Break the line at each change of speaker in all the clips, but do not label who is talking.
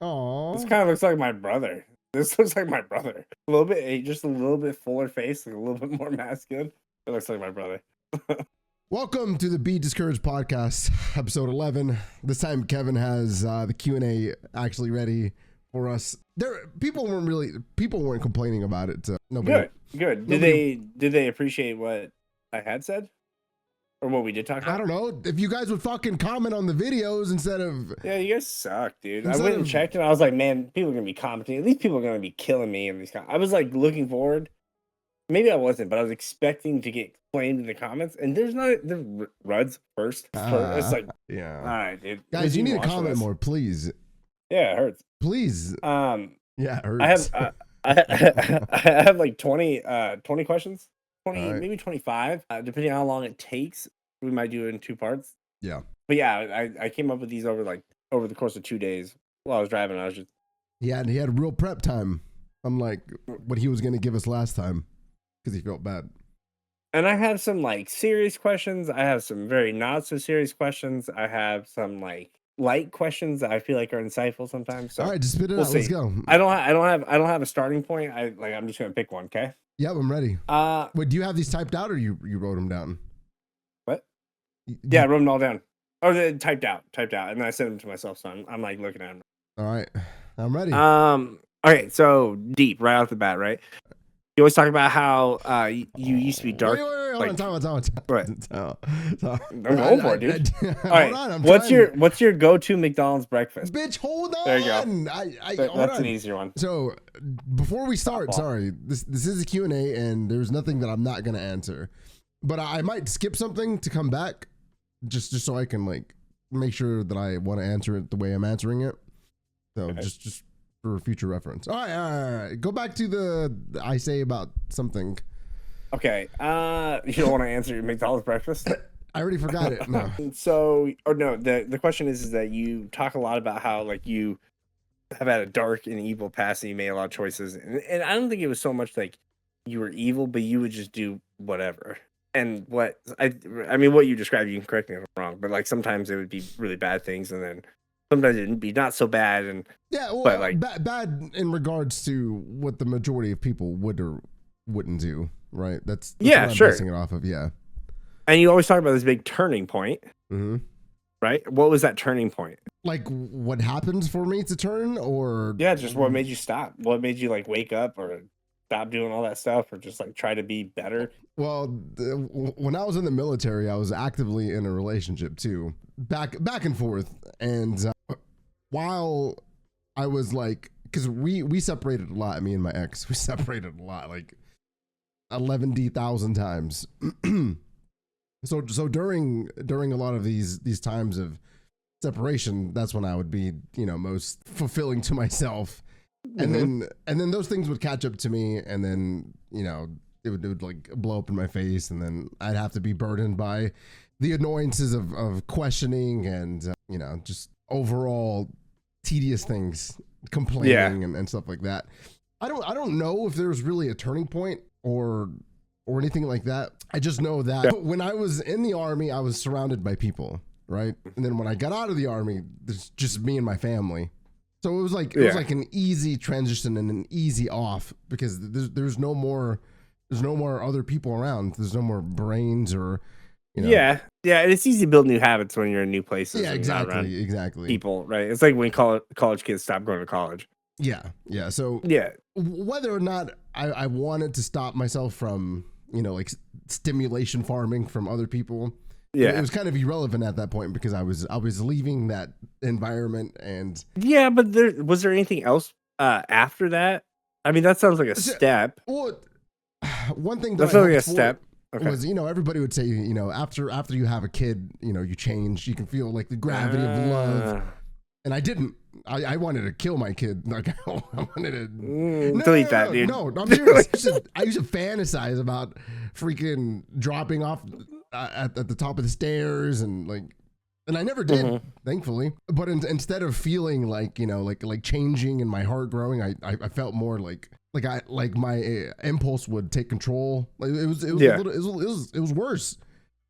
Oh,
This kind of looks like my brother. This looks like my brother. A little bit, just a little bit fuller face, like a little bit more masculine. It looks like my brother.
welcome to the Be Discouraged podcast, episode 11. This time Kevin has the Q&A actually ready for us. People weren't complaining about it.
Good. Did they appreciate what I had said? Or what we did talk about?
I don't know. If you guys would fucking comment on the videos instead of...
Yeah, you guys suck, dude. I went and checked and I was like, man, people are going to be commenting. At least people are going to be killing me in these comments. I was like looking forward. Maybe I wasn't, but I was expecting to get flamed in the comments. And there's Ruds first. It's like,
yeah.
All right, dude.
Guys, you need to comment more, please.
Yeah, it hurts.
Please. Yeah, it hurts.
I have like 20 questions. 20,
right.
Maybe 25, depending on how long it takes. We might do it in 2 parts.
Yeah.
But yeah, I came up with these over the course of 2 days while I was driving. I was just...
Yeah, and he had real prep time, unlike what he was going to give us last time, because he felt bad.
And I have some like serious questions. I have some very not so serious questions. I have some like light questions that I feel like are insightful sometimes. So
all right, just spit it out. Let's go.
I don't have a starting point. I'm just gonna pick one. Okay.
Yep, I'm ready. Wait, do you have these typed out or you wrote them down?
What? Yeah, I wrote them all down. Or they typed out, and then I sent them to myself. So I'm like looking at them.
All right, I'm ready.
Okay, so deep right off the bat, right? You always talk about how you used to be dark.
Wait, hold on, time.
What?
I'm
going for it, dude. All right.
On,
what's your go-to McDonald's breakfast?
Bitch, hold on.
There you go. That's an easier one.
So before we start, sorry, this is a Q&A and there's nothing that I'm not gonna answer, but I might skip something to come back, just so I can like make sure that I want to answer it the way I'm answering it. So okay. just for future reference. All right. Go back to the I say about something.
Okay. You don't want to answer your McDonald's breakfast?
I already forgot it. No.
The question is that you talk a lot about how like you have had a dark and evil past and you made a lot of choices. And I don't think it was so much like you were evil, but you would just do whatever. And what you described, you can correct me if I'm wrong, but like sometimes it would be really bad things and then sometimes it'd be not so bad. And
yeah, well,
but like
bad in regards to what the majority of people would or wouldn't do, right? That's
yeah,
what I'm
sure.
basing it off of, yeah.
And you always talk about this big turning point, right? What was that turning point?
Like what happened for me to turn, or
yeah, just what made you stop? What made you like wake up or stop doing all that stuff, or just like try to be better?
Well, when I was in the military, I was actively in a relationship too, back and forth, and while I was like, because we separated a lot, me and my ex, we separated a lot, like 11,000 times. So during a lot of these times of separation, that's when I would be, most fulfilling to myself, and then those things would catch up to me, and then it would like blow up in my face, and then I'd have to be burdened by the annoyances of questioning and just overall tedious things, complaining and stuff like that. I don't know if there was really a turning point or anything like that. I just know that when I was in the army, I was surrounded by people, right? And then when I got out of the army, there's just me and my family. So it was like an easy transition and an easy off, because there's no more other people around. There's no more brains or
Yeah, and it's easy to build new habits when you're in new places.
Yeah, exactly.
People, right? It's like when college kids stop going to college.
Yeah. So whether or not I wanted to stop myself from like stimulation farming from other people, it was kind of irrelevant at that point, because I was leaving that environment. And
yeah, but was there anything else after that? I mean, that sounds like a step.
Well, one thing
that's like a step. Okay.
Was everybody would say after you have a kid, you change, you can feel like the gravity of love, and I didn't. I wanted to kill my kid. Like I wanted to
delete that, dude.
No, I'm serious. I used to fantasize about freaking dropping off at the top of the stairs, and I never did, thankfully. But instead of feeling like like changing and my heart growing, I felt more like my impulse would take control. Like it was worse.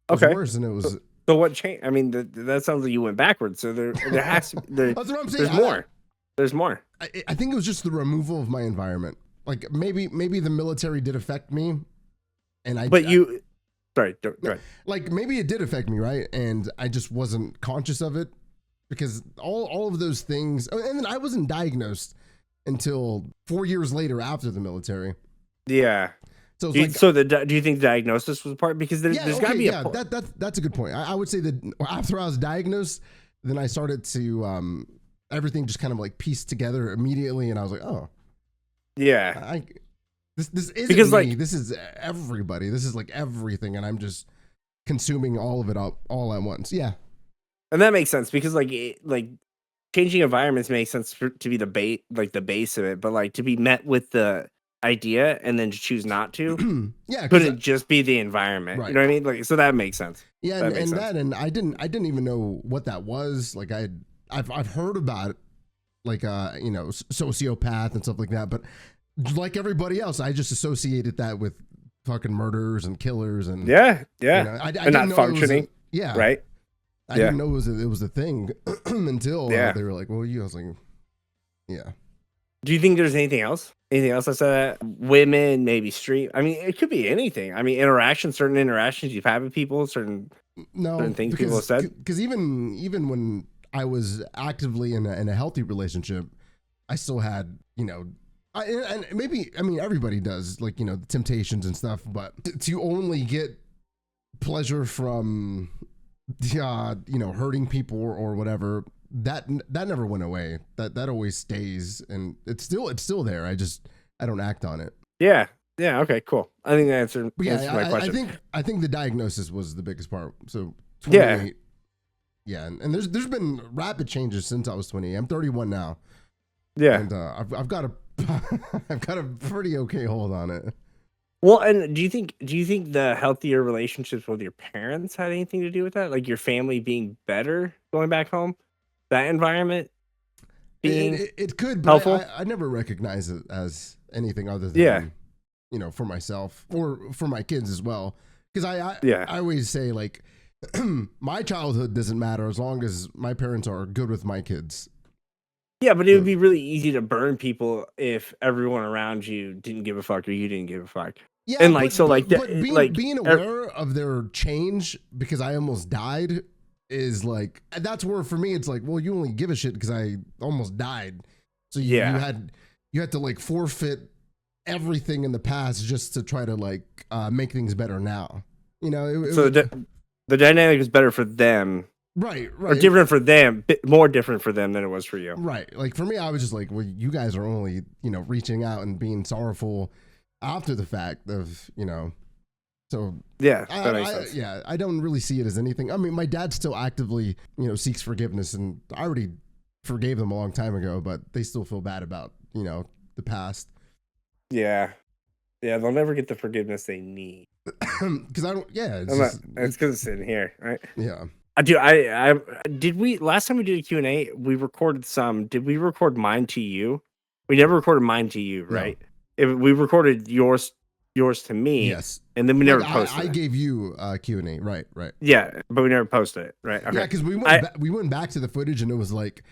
It was worse, and it was.
So what changed? I mean, that sounds like you went backwards. So there has to be.
That's what I'm saying.
There's more. There's more.
I think it was just the removal of my environment. Like maybe the military did affect me, and
sorry, go ahead.
Like maybe it did affect me, right? And I just wasn't conscious of it because all of those things. And then I wasn't diagnosed until 4 years later after the military.
Yeah.
So
do you think the diagnosis was a part? Because there's got to be a part.
That's a good point. I would say that after I was diagnosed, then I started to everything just kind of like pieced together immediately, and I was like, oh,
yeah.
This isn't
because
me.
like
This is everybody. This is like everything, and I'm just consuming all of it all at once. Yeah,
and that makes sense because like changing environments makes sense to be the base of it, but like to be met with the idea and then to choose not to,
yeah,
couldn't just be the environment, right. You know what I mean? Like, so that makes sense.
Yeah, and I didn't even know what that was. Like I've heard about it, like sociopath and stuff like that, but like everybody else, I just associated that with fucking murders and killers and
I
and
not functioning. Right.
I didn't know it was a thing until they were like, well, I was like, yeah.
Do you think there's anything else? Anything else I said? Women, maybe street. I mean, it could be anything. I mean, certain interactions you've had with people, certain things people have said.
Because even when I was actively in a healthy relationship, I still had, and maybe, I mean, everybody does, like, the temptations and stuff, but to only get pleasure from, hurting people or whatever, that never went away. That always stays, and it's still there. I don't act on it.
Yeah. Okay. Cool. I think that answered my question.
I think the diagnosis was the biggest part. So 28. Yeah. And there's been rapid changes since I was 28. I'm 31 now.
Yeah.
And I've got a pretty okay hold on it.
Well, and do you think the healthier relationships with your parents had anything to do with that? Like your family being better going back home? That environment being
it could, but
helpful?
I never recognize it as anything other than for myself or for my kids as well. Because I always say, like, my childhood doesn't matter as long as my parents are good with my kids.
Yeah, but it would be really easy to burn people if everyone around you didn't give a fuck or you didn't give a fuck.
Yeah,
and
being aware of their change because I almost died is like, that's where for me it's like, well, you only give a shit because I almost died, so you had to like forfeit everything in the past just to try to like make things better now.
The dynamic is better for them,
right?
Or different for them, more different for them than it was for you,
right? Like for me, I was just like, well, you guys are only reaching out and being sorrowful after the fact of So I don't really see it as anything. I mean, my dad still actively, seeks forgiveness, and I already forgave them a long time ago, but they still feel bad about, the past.
Yeah, they'll never get the forgiveness they need.
Because I don't. Yeah,
it's because it's in here, right?
Yeah.
Last time we did a Q&A, we recorded some. Did we record mine to you? We never recorded mine to you, right? No. We recorded yours to me.
Yes.
And then we never posted it.
I gave you Q&A. Right.
Yeah, but we never posted it. Right. Okay.
Yeah, because we went back to the footage and it was like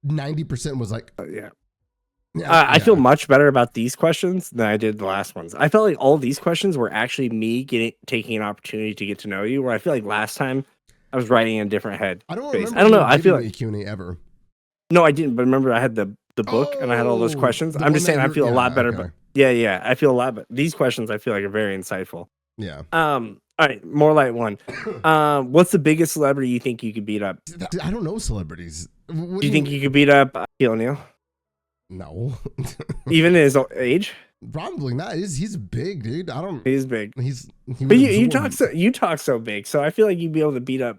90% was like...
I feel much better about these questions than I did the last ones. I felt like all these questions were actually me taking an opportunity to get to know you, where I feel like last time I was writing in a different head.
I don't
know. I feel like
Q&A ever.
No, I didn't. But remember, I had the book and I had all those questions. I'm just saying I feel a lot better. Okay. But yeah, I feel a lot better. These questions I feel like are very insightful.
Yeah.
All right, more light one. What's the biggest celebrity you think you could beat up?
I don't know celebrities.
Do you think you could beat up Shaquille O'Neal?
No.
Even his age?
Probably not. He's big, dude.
He's big.
But
you talk so big, so I feel like you'd be able to beat up.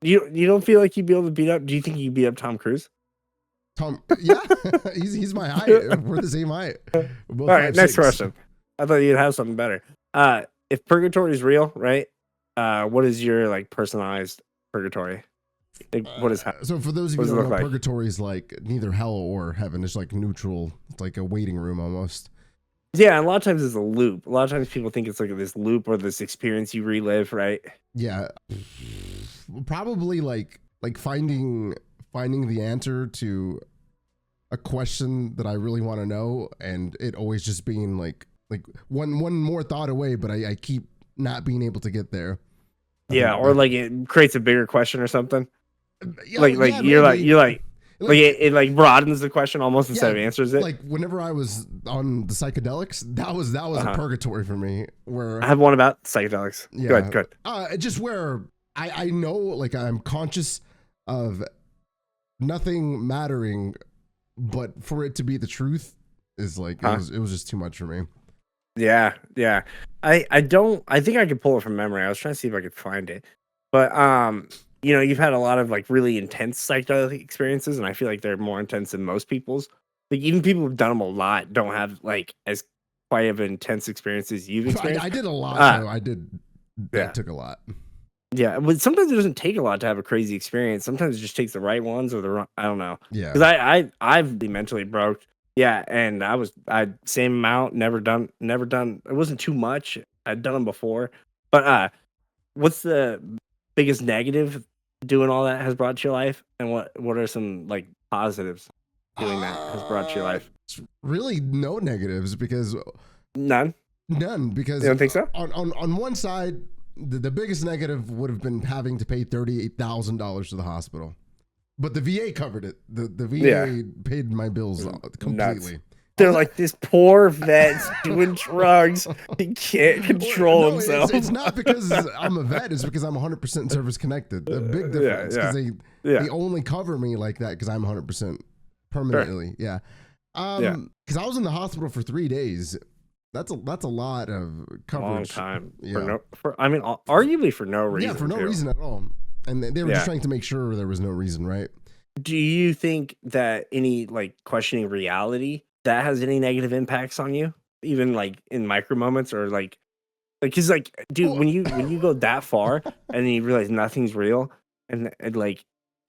You don't feel like you'd be able to beat up? Do you think you beat up Tom Cruise?
Yeah, he's my height. We're the same height.
All right, next question. I thought you'd have something better. If purgatory is real, right? What is your like personalized purgatory? Like, what is
so for those of you who don't know, purgatory is like neither hell or heaven. It's like neutral. It's like a waiting room almost.
Yeah, and a lot of times it's a loop. A lot of times people think it's like this loop or this experience you relive, right?
Yeah, probably like finding the answer to a question that I really want to know, and it always just being like one more thought away, but I keep not being able to get there.
Yeah, or like it creates a bigger question or something.
Yeah,
Like
yeah,
you're
maybe.
like it like broadens the question almost instead of answers it.
Like whenever I was on the psychedelics, that was a purgatory for me. Where
I have one about psychedelics.
Yeah,
good.
Just where I know, like I'm conscious of nothing mattering, but for it to be the truth is like it was just too much for me.
Yeah. I think I could pull it from memory. I was trying to see if I could find it. But you know, you've had a lot of like really intense psychedelic experiences, and I feel like they're more intense than most people's. Like even people who've done them a lot don't have like as quite of intense experiences you've experienced.
I did a lot. So I did. That took a lot.
Yeah, but sometimes it doesn't take a lot to have a crazy experience. Sometimes it just takes the right ones or the wrong. I don't know.
Yeah.
Because I've been mentally broke. Yeah, and I same amount. Never done. It wasn't too much. I'd done them before. But what's the biggest negative doing all that has brought to your life, and what are some like positives doing that has brought to your life?
Really, no negatives because
none
because
you don't think so?
On one side, the biggest negative would have been having to pay $38,000 to the hospital, but the VA covered it. The VA paid my bills completely.
Nuts. They're like, this poor vet's doing drugs. He can't control himself.
It's not because I'm a vet. It's because I'm 100% service connected. The big difference because they only cover me like that because I'm 100% permanently. Sure. Yeah. Because I was in the hospital for 3 days. That's a lot of coverage.
Long time. Yeah. Arguably for no reason.
Yeah, for no reason at all. And they were just trying to make sure there was no reason, right?
Do you think that any like questioning reality that has any negative impacts on you, even like in micro moments, or like because like dude, when you go that far and then you realize nothing's real and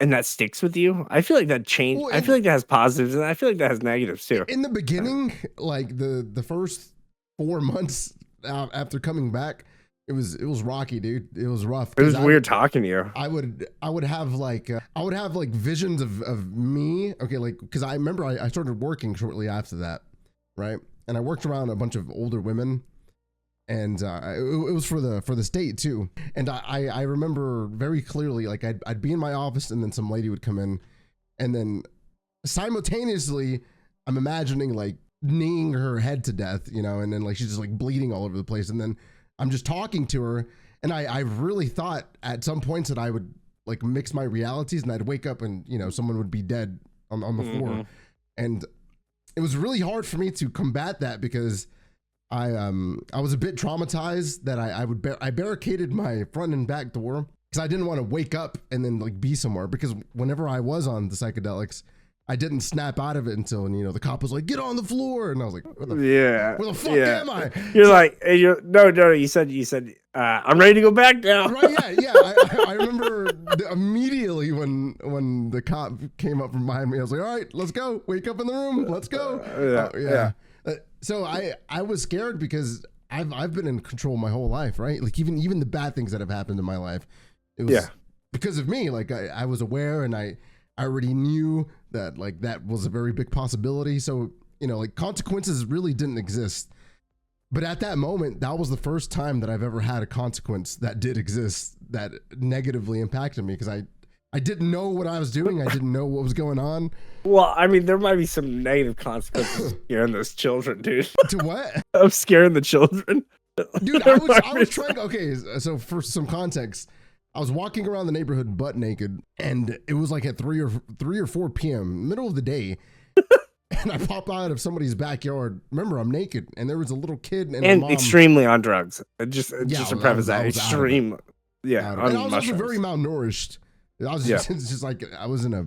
that sticks with you, I feel like that change. I feel like that has positives and I feel like that has negatives too.
In the beginning, like the first 4 months after coming back, it was rocky, dude. It was rough.
It was weird talking to you.
I would have like visions of me. Okay, like because I remember I started working shortly after that, right? And I worked around a bunch of older women, and it was for the state too. And I remember very clearly, like I'd be in my office, and then some lady would come in, and then simultaneously I'm imagining like kneeing her head to death, you know, and then like she's just like bleeding all over the place, and then I'm just talking to her, and I really thought at some points that I would like mix my realities, and I'd wake up and, you know, someone would be dead on the floor. And it was really hard for me to combat that because I was a bit traumatized that I barricaded my front and back door because I didn't want to wake up and then like be somewhere, because whenever I was on the psychedelics, I didn't snap out of it until, you know, the cop was like, "Get on the floor," and I was like, "Where the fuck am I?"
You're no. You said, "I'm ready to go back now."
Right? Yeah. I remember immediately when the cop came up from behind me, I was like, "All right, let's go. Wake up in the room. Let's go." So I was scared because I've been in control my whole life, right? Like even the bad things that have happened in my life, it was because of me. Like I was aware, and I already knew that like that was a very big possibility. So, you know, like consequences really didn't exist. But at that moment, that was the first time that I've ever had a consequence that did exist that negatively impacted me, because I didn't know what I was doing. I didn't know what was going on.
Well, I mean, there might be some negative consequences scaring those children, dude.
To what?
Of scaring the children.
Dude, I was trying. Okay, so for some context, I was walking around the neighborhood butt naked, and it was like at 3 or 4 p.m., middle of the day, and I pop out of somebody's backyard. Remember, I'm naked, and there was a little kid and a mom.
Extremely on drugs. Just to preface that, extreme. Yeah,
and I was also very malnourished. I was just like I was in a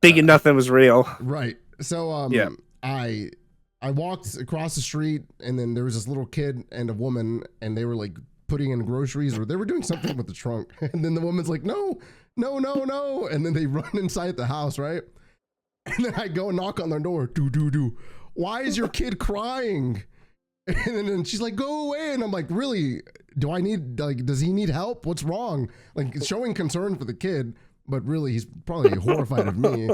thinking nothing was real.
Right. So I walked across the street, and then there was this little kid and a woman, and they were like putting in groceries, or they were doing something with the trunk. And then the woman's like, no. And then they run inside the house, right? And then I go and knock on their door. Do. Why is your kid crying? And then she's like, go away. And I'm like, really? Does he need help? What's wrong? Like showing concern for the kid. but really he's probably horrified of me.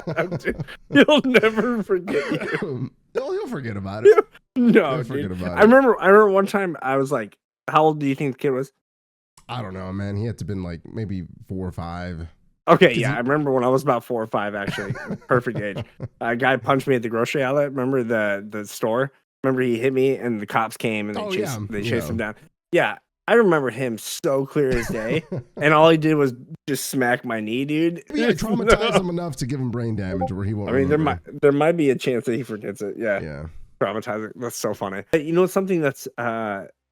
He'll never forget you.
He'll forget about it.
No,
He'll
dude.
forget about
I
it.
remember one time I was like, how old do you think the kid was?
I don't know, man. He had to have been like maybe 4 or 5.
Okay, yeah, I remember when I was about 4 or 5, actually. Perfect age. A guy punched me at the grocery outlet. Remember the store? Remember he hit me and the cops came and they chased him down. Yeah, I remember him so clear as day. And all he did was just smack my knee, dude.
Yeah, traumatize him enough to give him brain damage where he won't.
I mean, there might be a chance that he forgets it. Yeah.
Yeah.
Traumatizing. That's so funny. You know, something that's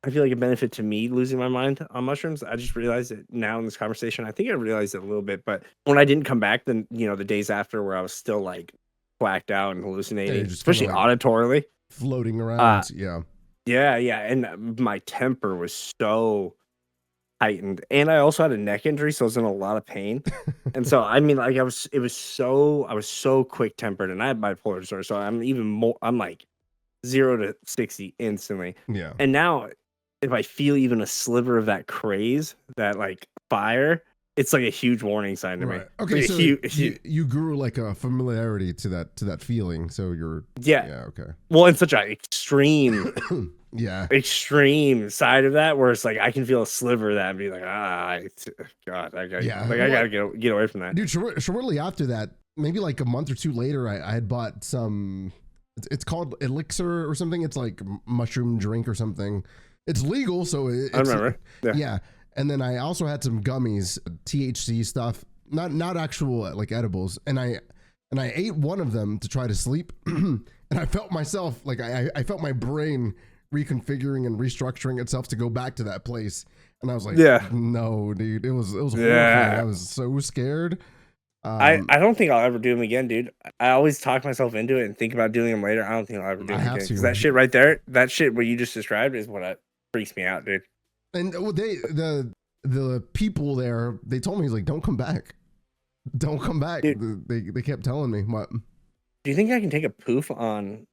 I feel like a benefit to me losing my mind on mushrooms. I just realized it now in this conversation. I think I realized it a little bit, but when I didn't come back, then the days after where I was still like blacked out and hallucinating, especially auditorily,
floating around.
Yeah, and my temper was so heightened, and I also had a neck injury, so I was in a lot of pain. And so I mean, like I was so quick tempered, and I had bipolar disorder, so I'm even more. I'm like 0 to 60 instantly.
Yeah,
and now, if I feel even a sliver of that craze, that like fire, it's like a huge warning sign to me.
Okay,
like
so you grew like a familiarity to that feeling. So you're okay.
Well, in such an extreme, extreme side of that, where it's like I can feel a sliver of that and be like, God, I gotta get away from that,
dude. Shortly after that, maybe like a month or 2 later, I had bought some. It's called Elixir or something. It's like mushroom drink or something. It's legal, so I remember. Yeah. And then I also had some gummies, THC stuff, not actual like edibles. And I ate one of them to try to sleep, and I felt myself like I felt my brain reconfiguring and restructuring itself to go back to that place. And I was like, no, dude, it was horrifying. I was so scared.
I don't think I'll ever do them again, dude. I always talk myself into it and think about doing them later. I don't think I'll ever do them again. Because that shit right there, that shit what you just described is what freaks me out, dude.
And the people there, they told me, like, don't come back. Don't come back. Dude, they kept telling me. What?
Do you think I can take a poof on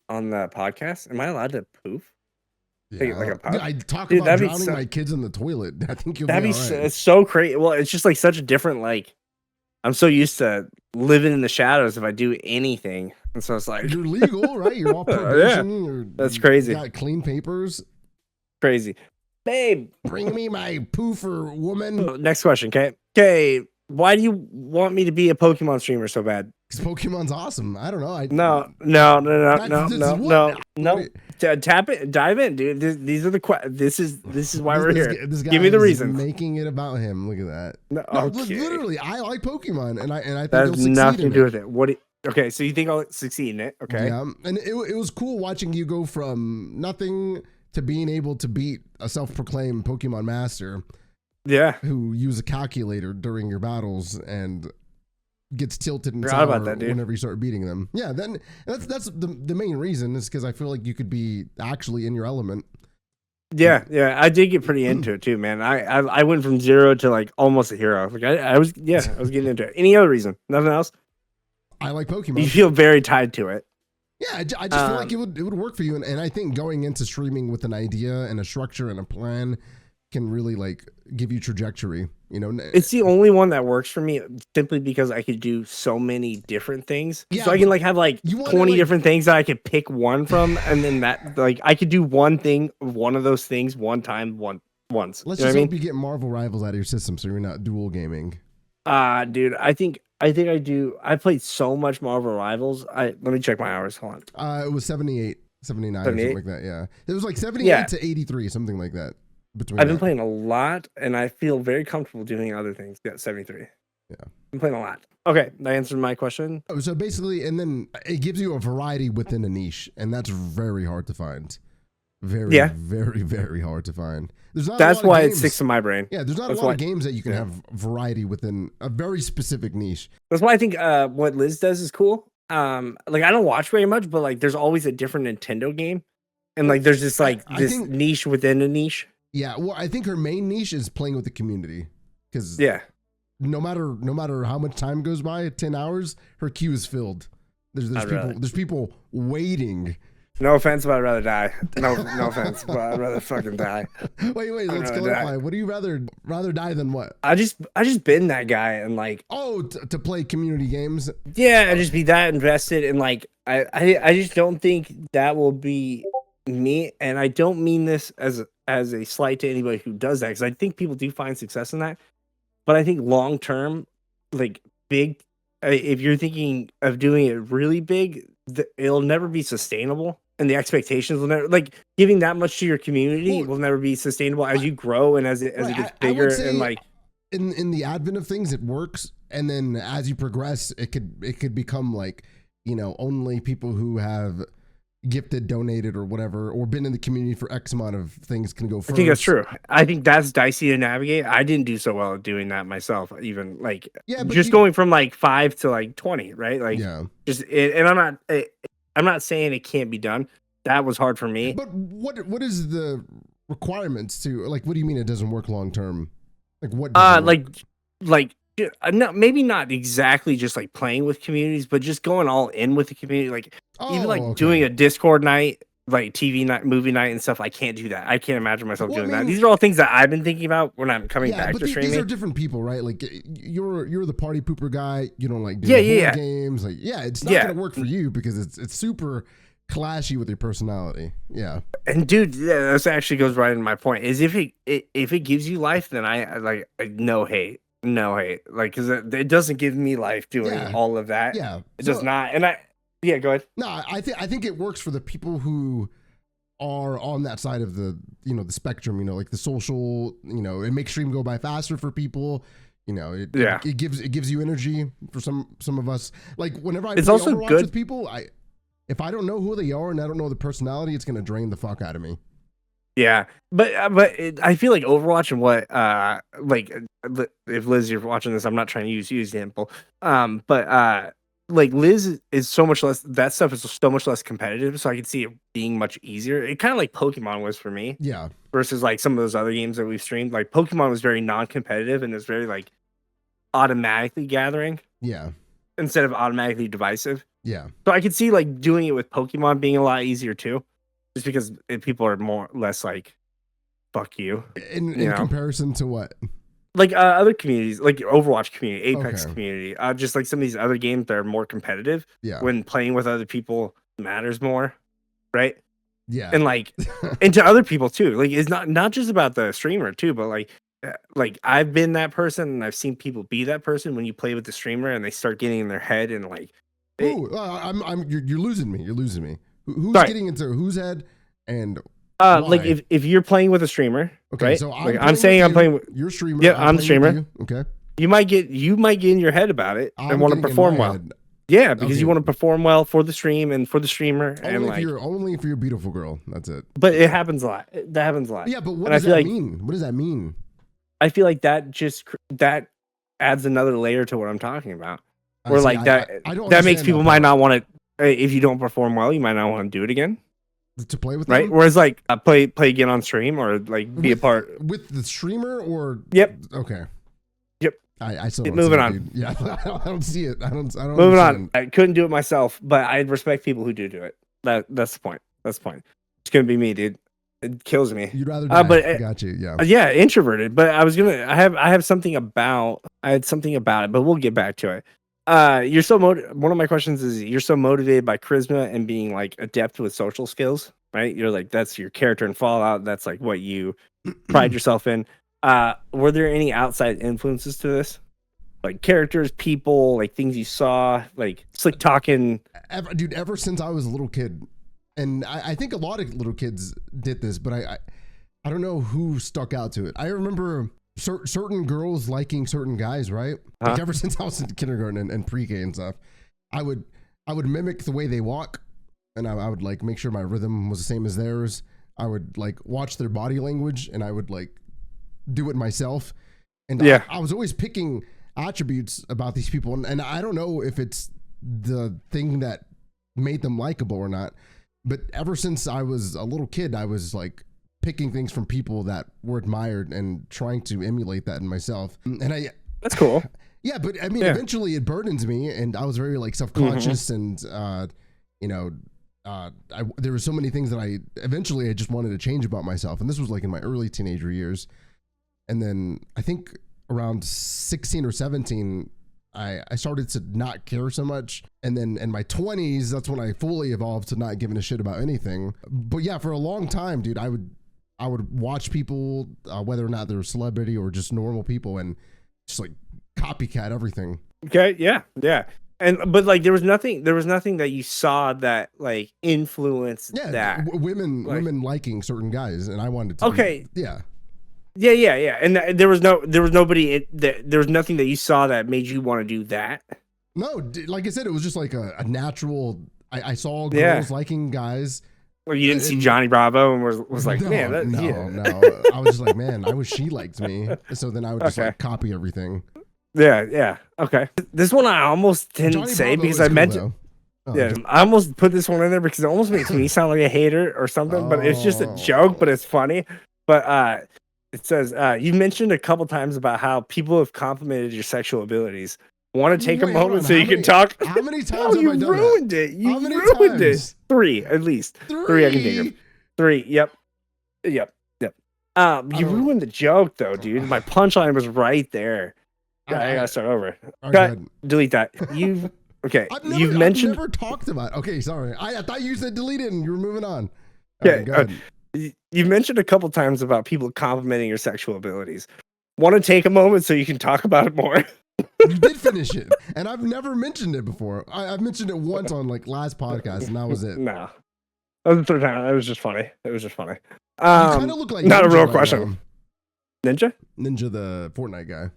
the podcast? Am I allowed to poof?
Yeah, like a puff? I talk about drowning my kids in the toilet. I think you'll be all right.
It's so crazy. Well, it's just like such a different, like, I'm so used to living in the shadows if I do anything. And so it's like,
you're legal, right? You're all probation.
That's crazy.
You got clean papers.
Crazy. Babe,
bring me my poofer, woman.
Next question, okay. Why do you want me to be a Pokemon streamer so bad?
Because Pokemon's awesome. I don't know.
No. Tap it, dive in, dude. These are the This is why we're here.
This guy
Give me the reason.
Making it about him. Look at that.
No,
literally, I like Pokemon, and I think
that has nothing to do with it. Okay, so you think I'll succeed in it? Okay.
Yeah, and it was cool watching you go from nothing to being able to beat a self-proclaimed Pokemon master.
Yeah.
Who use a calculator during your battles and gets tilted and sour whenever you start beating them. Yeah, then that's the main reason is because I feel like you could be actually in your element.
Yeah, I did get pretty into it too, man. I went from 0 to like almost a hero. Like I was getting into it. Any other reason? Nothing else?
I like Pokemon.
You feel very tied to it.
Yeah, I just feel like it would work for you, and I think going into streaming with an idea and a structure and a plan can really like give you trajectory.
It's the only one that works for me simply because I could do so many different things. Yeah, so I can like have like 20 different things that I could pick one from, and then that like I could do one thing of one of those things one time once.
Let's just hope you get Marvel Rivals out of your system so you're not dual gaming.
Dude, I think I do. I played so much Marvel Rivals. Let me check my hours. Hold
on. It was 78, 79 or something like that. Yeah. It was like 78 to 83, something like that.
I've been playing a lot, and I feel very comfortable doing other things. Yeah, 73.
Yeah.
I'm playing a lot. Okay, that answered my question.
Oh, so basically, and then it gives you a variety within a niche, and that's very hard to find. Very, very hard to find.
That's why it sticks to my brain.
Yeah, there's not a lot of games that you can have variety within a very specific niche.
That's why I think what Liz does is cool. Like I don't watch very much, but like there's always a different Nintendo game, and like there's just like this niche within a niche.
Yeah, well, I think her main niche is playing with the community, because no matter how much time goes by, 10 hours, her queue is filled. There's people waiting
No offense, but I'd rather die. No offense, but I'd rather fucking die.
Wait,
I'd
let's
rather
clarify.
die.
What do you rather die than what?
I just been that guy and like,
Oh, to play community games.
yeah, I just be that invested and like I just don't think that will be me, and I don't mean this as a slight to anybody who does that, because I think people do find success in that, but I think long term, like big, if you're thinking of doing it really big, it'll never be sustainable, and the expectations will never, like giving that much to your community will never be sustainable as you grow and as it gets bigger, and like
in the advent of things, it works, and then as you progress, it could become like, you know, only people who have gifted, donated, or whatever, or been in the community for X amount of things can go first.
I think that's true. I think that's dicey to navigate. I didn't do so well at doing that myself, even like just going from like 5 to like 20, right? Like and I'm not saying it can't be done. That was hard for me.
But what is the requirements to, like, what do you mean it doesn't work long term? Like what
no, maybe not exactly just like playing with communities, but just going all in with the community, like even like doing a Discord night, like TV night, movie night and stuff. I can't do that. I can't imagine myself doing that. These are all things that I've been thinking about when I'm coming back to streaming.
These are different people, right? Like you're the party pooper guy. You don't like doing board games. Like it's not gonna work for you because it's super clashy with your personality. Yeah.
And dude, this actually goes right into my point. Is if it gives you life, then I no hate. No hate, like, because it doesn't give me life doing all of that. Yeah, it does not. And go ahead.
No, I think it works for the people who are on that side of the the spectrum. You know, like the social. You know, it makes stream go by faster for people. You know, it gives you energy for some of us. Like whenever I play also Overwatch with people, if I don't know who they are and I don't know the personality, it's gonna drain the fuck out of me.
Yeah, but I feel like Overwatch and what like if Liz, you're watching this, I'm not trying to use you as an example, but like Liz is so much less, that stuff is so much less competitive, so I can see it being much easier. It kind of like Pokemon was for me, versus like some of those other games that we've streamed. Like Pokemon was very non-competitive and it's very like automatically gathering, instead of automatically divisive. So I could see like doing it with Pokemon being a lot easier too. Just because people are more less like, fuck you.
In comparison to what?
Like other communities, like Overwatch community, Apex community, just like some of these other games that are more competitive. When playing with other people matters more, right? And like, and to other people too. Like it's not just about the streamer too, but like I've been that person and I've seen people be that person when you play with the streamer and they start getting in their head and like.
You're losing me. You're losing me. Who's getting into whose head and why?
Like if you're playing with a streamer, right?
So
I'm saying I'm playing with
your streamer.
Yeah, I'm the streamer.
Okay.
You might get in your head about it and want to perform well. Yeah, because you want to perform well for the stream and for the streamer.
Only if you're a beautiful girl. That's it.
But it happens a lot. That happens a lot.
Yeah, but what does that mean? What does that mean?
I feel like that adds another layer to what I'm talking about. Or like that makes people might not want to. If you don't perform well, you might not want to do it again.
To play with
them? Right? Whereas like play again on stream or like be a part
with the streamer or Okay.
Yep.
I still don't
moving
see
on.
It, dude. Yeah, I don't see it. I don't
moving on. I couldn't do it myself, but I respect people who do it. That's the point. That's the point. It's gonna be me, dude. It kills me.
You'd rather die.
But
got you. Yeah.
Yeah, introverted. But I had something about it, but we'll get back to it. You're so one of my questions is you're so motivated by charisma and being like adept with social skills, right? You're like, that's your character in Fallout. That's like what you pride yourself in. Were there any outside influences to this? Like characters, people, like things you saw, like slick talking?
Ever since I was a little kid, and I think a lot of little kids did this, but I don't know who stuck out to it. I remember certain girls liking certain guys, right? Like ever since I was in kindergarten and pre-K and stuff, I would mimic the way they walk, and I would like make sure my rhythm was the same as theirs. I would like watch their body language, and I would like do it myself. And I was always picking attributes about these people, and I don't know if it's the thing that made them likable or not, but ever since I was a little kid, I was like picking things from people that were admired and trying to emulate that in myself. And
that's cool.
Yeah, but I mean, eventually it burdens me, and I was very like self-conscious and there were so many things that I just wanted to change about myself. And this was like in my early teenager years. And then I think around 16 or 17, I started to not care so much. And then in my 20s, that's when I fully evolved to not giving a shit about anything. But yeah, for a long time, dude, I would watch people, whether or not they're a celebrity or just normal people, and just like copycat everything.
Okay. Yeah. Yeah. But like there was nothing that you saw that like influenced that.
Women liking certain guys, and I wanted to.
Okay.
Yeah.
And there was nobody. There was nothing that you saw that made you want to do that.
No, like I said, it was just like a natural. I saw girls liking guys.
Or you didn't see Johnny Bravo and was like,
no,
man,
no. I was just like, man, I wish she liked me. So then I would just like copy everything.
Yeah. Okay. This one I almost didn't
Johnny
say
Bravo
because
is
I
cool,
mentioned. I almost put this one in there because it almost makes me sound like a hater or something. But it's just a joke, but it's funny. But it says you mentioned a couple times about how people have complimented your sexual abilities. Want to take a moment so you can talk?
How many times have
you
I done
ruined
that?
it. You ruined it. 3 at least. 3 I can think of. 3. Yep. You ruined the joke though, dude. My punchline was right there. I gotta start over. Delete that. You've mentioned.
I've never talked about. Okay, sorry. I thought you said delete it and you were moving on.
Yeah. You mentioned a couple times about people complimenting your sexual abilities. Want to take a moment so you can talk about it more?
You did finish it, and I've never mentioned it before. I've mentioned it once on like last podcast, and that was it.
No, that was the third time. It was just funny. You
kind of look like
not
Ninja
a real
right
question.
Now.
Ninja,
the Fortnite guy.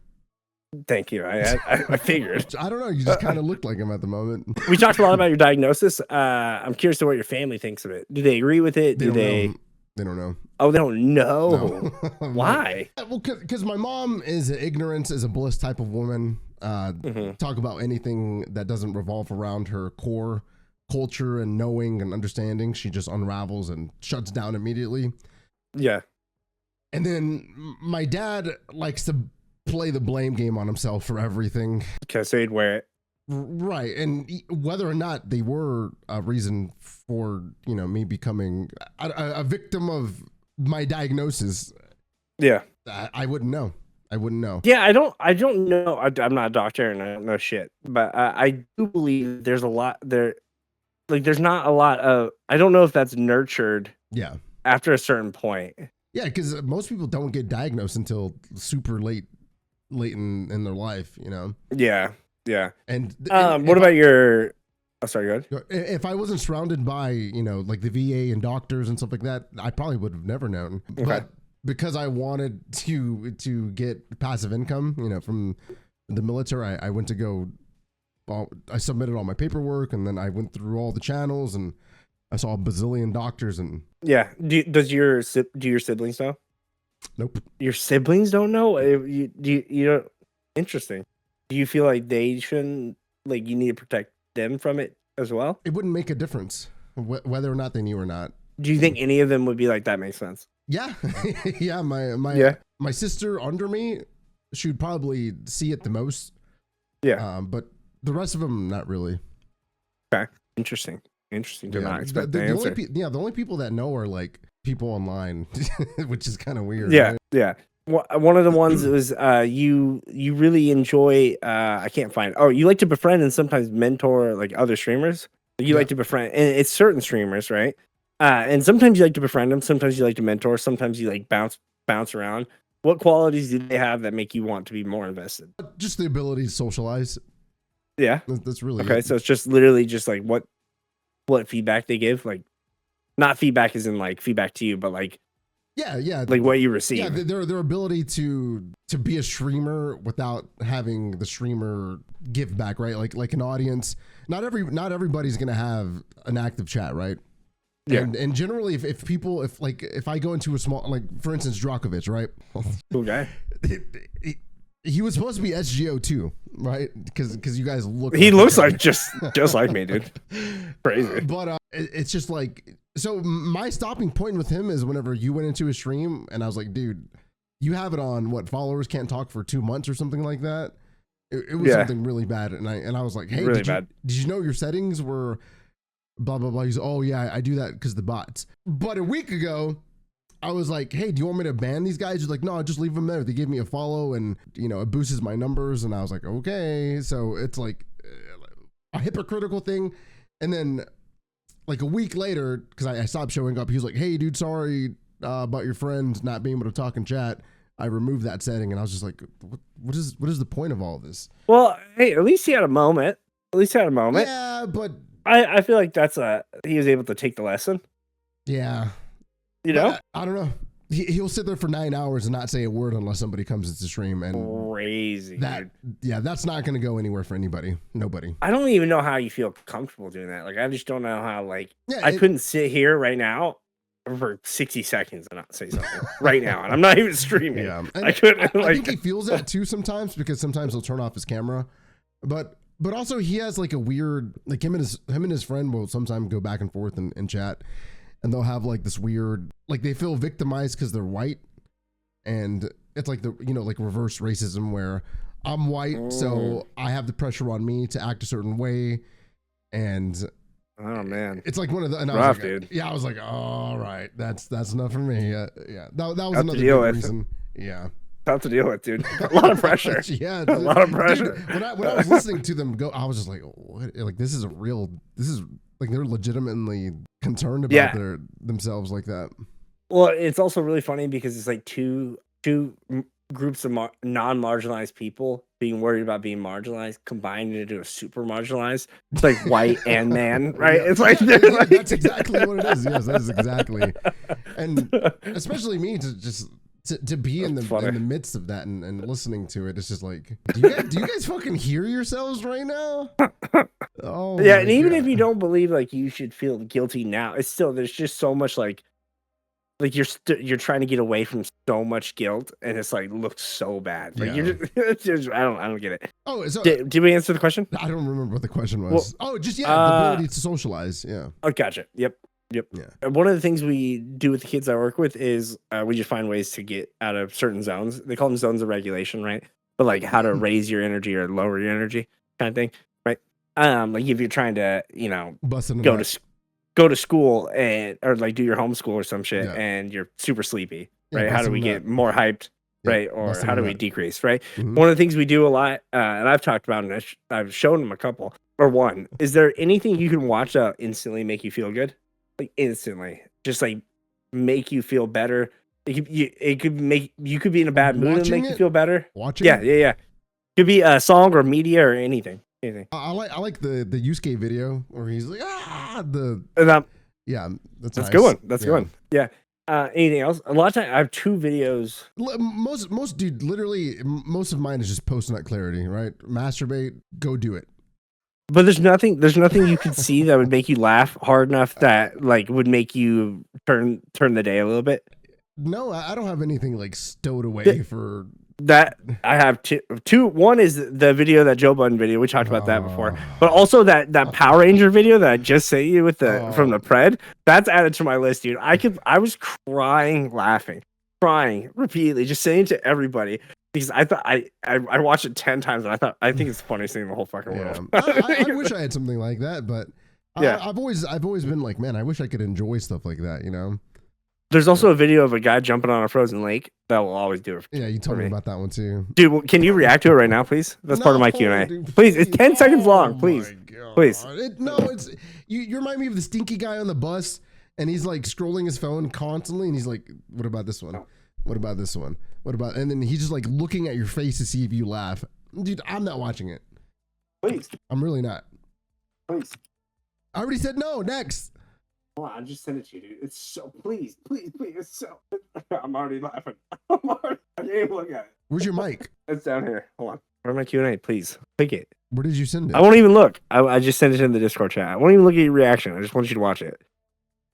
Thank you. I figured.
I don't know. You just kind of look like him at the moment.
We talked a lot about your diagnosis. I'm curious to what your family thinks of it. Do they agree with it?
They don't know.
Oh, they don't know.
No.
Why?
Well, because my mom is ignorant, is a bliss type of woman. Talk about anything that doesn't revolve around her core culture and knowing and understanding. She just unravels and shuts down immediately.
Yeah.
And then my dad likes to play the blame game on himself for everything.
Okay, so he'd wear it.
Right. And whether or not they were a reason for, me becoming a victim of my diagnosis.
Yeah.
I wouldn't know.
Yeah, I don't know. I'm not a doctor and I don't know shit, but I do believe there's a lot there. Like, there's not a lot of, I don't know if that's nurtured.
Yeah.
After a certain point.
Yeah. Because most people don't get diagnosed until super late in their life,
Yeah. Yeah.
And
what about your? Oh, sorry, go ahead.
If I wasn't surrounded by, like the VA and doctors and stuff like that, I probably would have never known. Okay. But because I wanted to get passive income, from the military, I went to go. I submitted all my paperwork, and then I went through all the channels, and I saw a bazillion doctors. And
yeah, do your siblings know?
Nope.
Your siblings don't know. You don't. Interesting. Do you feel like they shouldn't, like, you need to protect them from it as well?
It wouldn't make a difference whether or not they knew or not.
Do you think any of them would be like, that makes sense?
Yeah. Yeah. My sister under me, she would probably see it the most.
Yeah.
But the rest of them, not really.
Okay. Interesting. Did not expect the answer.
The only people that know are like people online, which is kind of weird.
Yeah.
Right?
Yeah. One of the ones was you really enjoy I can't find. Oh, you like to befriend and sometimes mentor like other streamers. You like to befriend, and it's certain streamers, right? And sometimes you like to befriend them, sometimes you like to mentor, sometimes you like bounce around. What qualities do they have that make you want to be more invested?
Just the ability to socialize.
Yeah,
that's really
okay. So it's just literally just like what feedback they give, like not feedback as in like feedback to you, but like.
Yeah,
like what you receive.
Yeah, their ability to be a streamer without having the streamer give back, right? Like an audience. Not everybody's gonna have an active chat, right?
Yeah.
And generally, if I go into a small, like for instance, Drakovich, right?
Cool guy.
He was supposed to be SGO too, right? Because you guys look.
He looks like just like me, dude. Crazy.
But it's just like. So my stopping point with him is whenever you went into a stream and I was like, dude, you have it on what, followers can't talk for 2 months or something like that. It was something really bad. And I was like, hey,
really
did you know your settings were blah, blah, blah. He's, oh yeah, I do that because the bots. But a week ago, I was like, hey, do you want me to ban these guys? He's like, no, just leave them there. They gave me a follow and, you know, it boosts my numbers. And I was like, okay. So it's like a hypocritical thing. And then like a week later, because I stopped showing up, he was like, hey, dude, sorry about your friend not being able to talk and chat. I removed that setting. And I was just like, what is the point of all this?
Well, hey, at least he had a moment.
Yeah, but
I feel like he was able to take the lesson.
Yeah.
You know?
I don't know. He'll sit there for 9 hours and not say a word unless somebody comes into stream. And
crazy.
Dude. Yeah, that's not going to go anywhere for anybody. Nobody.
I don't even know how you feel comfortable doing that. Like, I just don't know how, like, I couldn't sit here right now for 60 seconds and not say something right now. And I'm not even streaming. Yeah. I couldn't.
I think he feels that too sometimes because sometimes he'll turn off his camera. But also he has like a weird, like him and his friend will sometimes go back and forth and chat. And they'll have like this weird, like they feel victimized because they're white. And it's like like reverse racism where I'm white, so I have the pressure on me to act a certain way. And
oh man,
it's like one of the, and I was like, dude. Yeah, I was like, all right, that's enough for me. Yeah. That was another big reason. Yeah.
Tough to deal with, dude. A lot of pressure.
Yeah.
A lot of pressure.
Dude, when I was listening to them go, I was just like, what? Like, this is like they're legitimately concerned about themselves like that.
Well, it's also really funny because it's like two groups of non-marginalized people being worried about being marginalized combined into a super marginalized. It's like white and man, right? Yeah. It's like,
that's exactly what it is. Yes, that is exactly. And especially me to be in the midst of that and listening to it, it's just like, do you guys fucking hear yourselves right now? Oh
yeah, and even if you don't believe like you should feel guilty now, it's still there's just so much like you're trying to get away from so much guilt, and it's like looks so bad. Like you're just I don't get it.
Oh, so,
did we answer the question?
I don't remember what the question was. Well, the ability to socialize. Yeah.
Oh, gotcha. Yep. Yeah. One of the things we do with the kids I work with is we just find ways to get out of certain zones. They call them zones of regulation, right? But like how to raise your energy or lower your energy kind of thing, right? Like if you're trying to, go to school or like do your homeschool or some shit and you're super sleepy, right? How do we get more hyped, right? Or how do we decrease, right? Mm-hmm. One of the things we do a lot, and I've talked about and I've shown them a couple, or one, is there anything you can watch that instantly make you feel good? Like instantly, just like make you feel better. It could make you could be in a bad mood and make you feel better. Yeah. Could be a song or media or anything.
I like the Yusuke video where he's like that's nice.
Good one. That's good one. Yeah. Anything else? A lot of times I have two videos.
Most dude, literally most of mine is just post-nut clarity, right? Masturbate, go do it.
But there's nothing you could see that would make you laugh hard enough that like would make you turn the day a little bit.
No, I don't have anything like stowed away for
that. I have two. One is the video, that Joe Budden video. We talked about that before, but also that Power Ranger video that I just sent you with from the Pred. That's added to my list, dude. I was crying repeatedly, just saying to everybody. Because I thought I watched it 10 times and I think it's the funniest thing in the whole fucking world.
I wish I had something like that, but I've always been like, man, I wish I could enjoy stuff like that, you know.
There's also a video of a guy jumping on a frozen lake that will always do it.
You told me about that one too,
dude. Can you react to it right now, please? That's part of my QnA. Please, it's 10 seconds long. Please.
It's you remind me of the stinky guy on the bus, and he's like scrolling his phone constantly, and he's like, "What about this one? What about this one? What about?" And then he's just like looking at your face to see if you laugh. Dude, I'm not watching it.
Please.
I'm really not.
Please.
I already said no. Next.
Hold on, I just sent it to you, dude. It's so please. It's so. I'm already laughing. I can't even look at it.
Where's your mic?
It's down here. Hold on. Where's my QnA? Please pick it.
Where did you send it?
I won't even look. I just sent it in the Discord chat. I won't even look at your reaction. I just want you to watch it.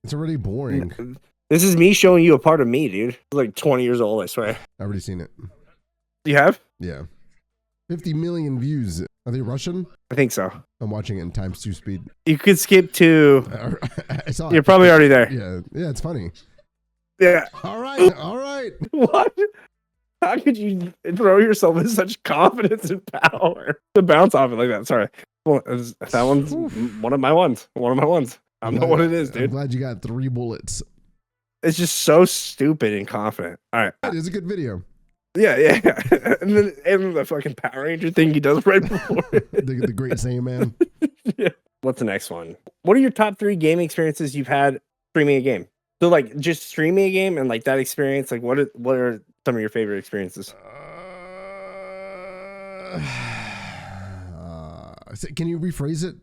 It's already boring.
This is me showing you a part of me, dude. I'm like 20 years old, I swear.
I've already seen it.
You have?
Yeah. 50 million views. Are they Russian?
I think so.
I'm watching it in ×2 speed.
You could skip to.
I saw
You're probably already there.
Yeah, it's funny.
Yeah.
All right.
What? How could you throw yourself with such confidence and power to bounce off it like that? Sorry. Well, that one's one of my ones. I don't know what it is,
I'm
dude.
glad you got 3 bullets.
It's just so stupid and confident. All right.
It is a good video.
Yeah. and then the fucking Power Ranger thing he does right before it.
the Great Saiyan.
Yeah. What's the next one? What are your top 3 gaming experiences you've had streaming a game? So like just streaming a game and like that experience, like what are some of your favorite experiences?
Can you rephrase it?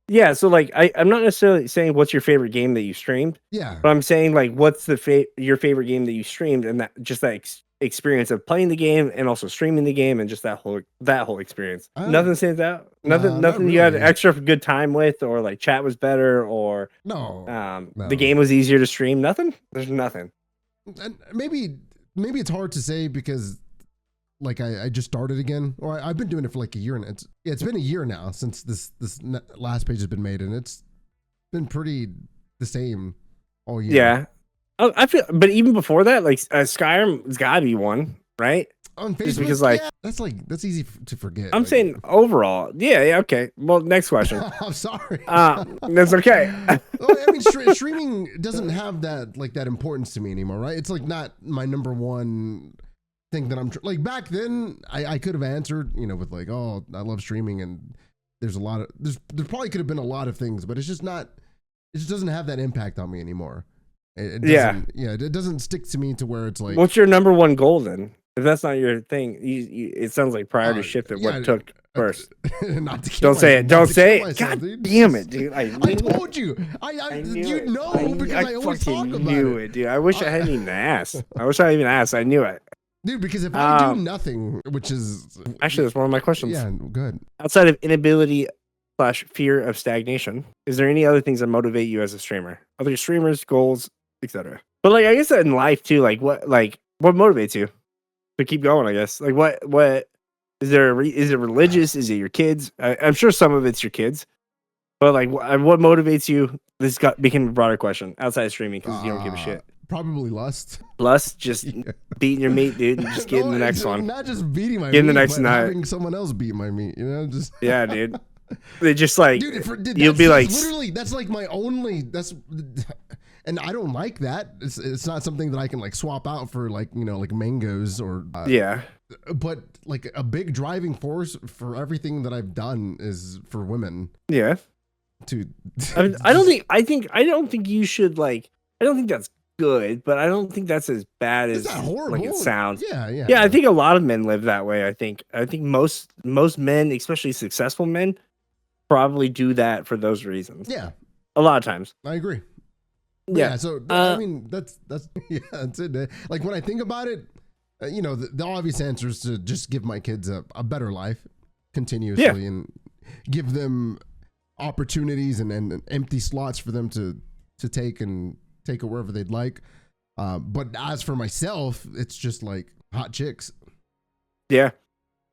Yeah, so like I'm not necessarily saying what's your favorite game that you streamed,
Yeah.
but I'm saying like what's your favorite game that you streamed, and that just that experience of playing the game and also streaming the game and just that whole experience. Nothing stands out. Nothing you had extra good time with, or like chat was better, or
no.
The game was easier to stream. Nothing. There's nothing.
And maybe it's hard to say because like I just started again, or I've been doing it for like a year, and it's been a year now since this last page has been made, and it's been pretty the same all year.
Yeah, I feel, but even before that, like Skyrim's gotta be one, right?
On Facebook,
just because like
that's easy to forget.
I'm saying overall, yeah, okay. Well, next question.
I'm sorry.
That's okay.
Well, I mean, streaming doesn't have that importance to me anymore, right? It's like not my number one thing that I'm like back then. I could have answered, with like, oh, I love streaming, and there's a lot of there probably could have been a lot of things, but it's just not. It just doesn't have that impact on me anymore. It doesn't stick to me to where it's like.
What's your number one goal then? If that's not your thing, it sounds like priority shifted what took first.
Not to
don't say it. Don't say it.
Myself,
God
dude.
damn it, dude! I
told you. I knew it. Because I always talk about
it, dude. I wish I hadn't even asked. I wish I even asked. I knew it,
dude. Because if I do nothing, which is
actually that's one of my questions.
Yeah, good.
Outside of inability / fear of stagnation, is there any other things that motivate you as a streamer? Other streamers, goals, etc. But like, I guess in life too. Like what motivates you to keep going? I guess like what is there? Is it religious? Is it your kids? I'm sure some of it's your kids, but like what motivates you? This became a broader question outside of streaming because you don't give a shit.
Probably lust.
Lust, just beating your meat, dude, and just getting the next one.
Not just beating my meat,
getting the next night.
Having someone else beat my meat. Just
yeah, dude. They just like
dude,
you'll be like
literally that's like my only and I don't like that. It's not something that I can like swap out for like like mangoes or
yeah.
But like a big driving force for everything that I've done is for women.
Yeah. I don't think you should like. I don't think that's good, but I don't think that's as bad as like it sounds. Yeah. I think a lot of men live that way. I think most men, especially successful men, probably do that for those reasons.
Yeah.
A lot of times.
I agree.
Yeah.
So I mean, that's yeah, that's it. Like when I think about it, the obvious answer is to just give my kids a better life continuously and give them opportunities and empty slots for them to take it wherever they'd like. But as for myself, it's just like hot chicks.
Yeah.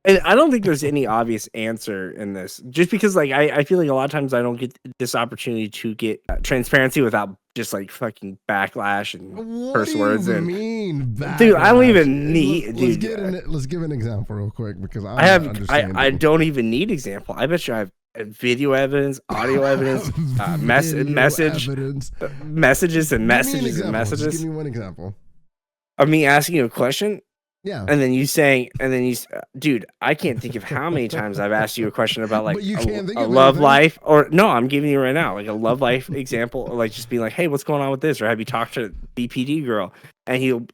And I don't think there's any obvious answer in this, just because like I feel like a lot of times I don't get this opportunity to get transparency without just like fucking backlash and curse words.
What do you mean backlash?
Dude, I don't even need.
Let's give an example real quick because
I don't even need example. I bet you I have video evidence, audio evidence, messages and messages and messages.
Just give me one example
of me asking you a question.
Yeah.
And then you dude, I can't think of how many times I've asked you a question about like a love life, or no, I'm giving you right now, like a love life example, or like just being like, hey, what's going on with this? Or have you talked to BPD girl? And he'll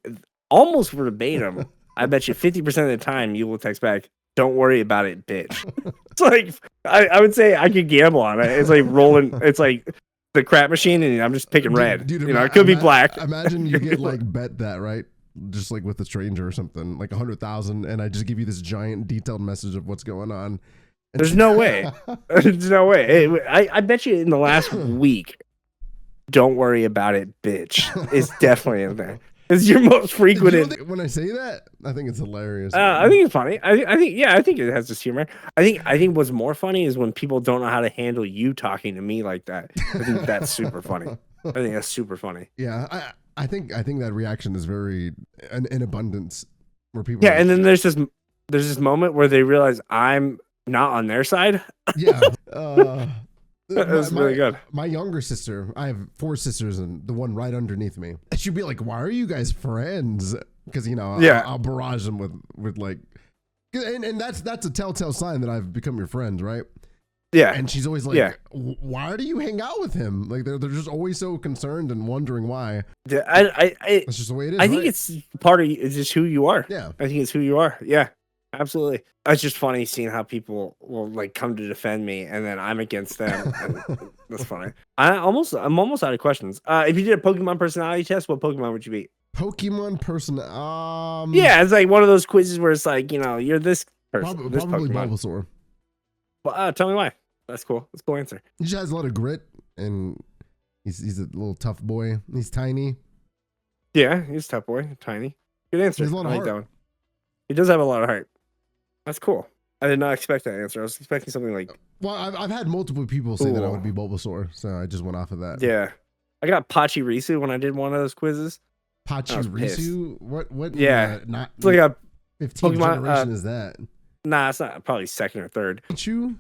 almost verbatim, I bet you 50% of the time you will text back, don't worry about it, bitch. It's like, I would say I could gamble on it. It's like rolling, it's like the crap machine, and I'm just picking red.
Dude,
it could be black.
Imagine you get like bet that, right? Just like with a stranger or something, like 100,000, and I just give you this giant detailed message of what's going on.
There's no way. There's no way. I bet you in the last week, don't worry about it, bitch. It's definitely in there. It's your most frequented.
When I say that, I think it's hilarious.
I think it's funny. I think it has this humor. I think what's more funny is when people don't know how to handle you talking to me like that. I think that's super funny. I think that's super funny.
Yeah, I think that reaction is very in abundance where people.
Yeah, and then there's this moment where they realize I'm not on their side.
Yeah.
That's really good.
My younger sister, I have 4 sisters, and the one right underneath me, she'd be like, "Why are you guys friends?" Because I'll barrage them with like, and that's a telltale sign that I've become your friend, right?
Yeah.
And she's always like, "Why do you hang out with him?" Like they're just always so concerned and wondering why.
Yeah,
That's just the way it is.
I think it's part of it's just who you are.
Yeah,
I think it's who you are. Yeah, absolutely. It's just funny seeing how people will like come to defend me, and then I'm against them. And that's funny. I'm almost out of questions. If you did a Pokemon personality test, what Pokemon would you be?
Pokemon person.
Yeah, it's like one of those quizzes where it's like, you're this person.
Probably
Pokemon.
Bulbasaur.
Well, tell me why. That's cool. That's a cool answer.
He just has a lot of grit, and he's a little tough boy. He's tiny.
Yeah, he's a tough boy. Tiny. Good answer.
He has a lot of
I like
heart.
that one. He does have a lot of heart. That's cool. I did not expect that answer. I was expecting something like...
Well, I've had multiple people say that I would be Bulbasaur, so I just went off of that.
Yeah. I got Pachirisu when I did one of those quizzes.
Pachirisu? What?
Yeah.
Not
it's like a
15th
Pokemon,
generation is that?
Nah, it's not. Probably second or third. Pachirisu.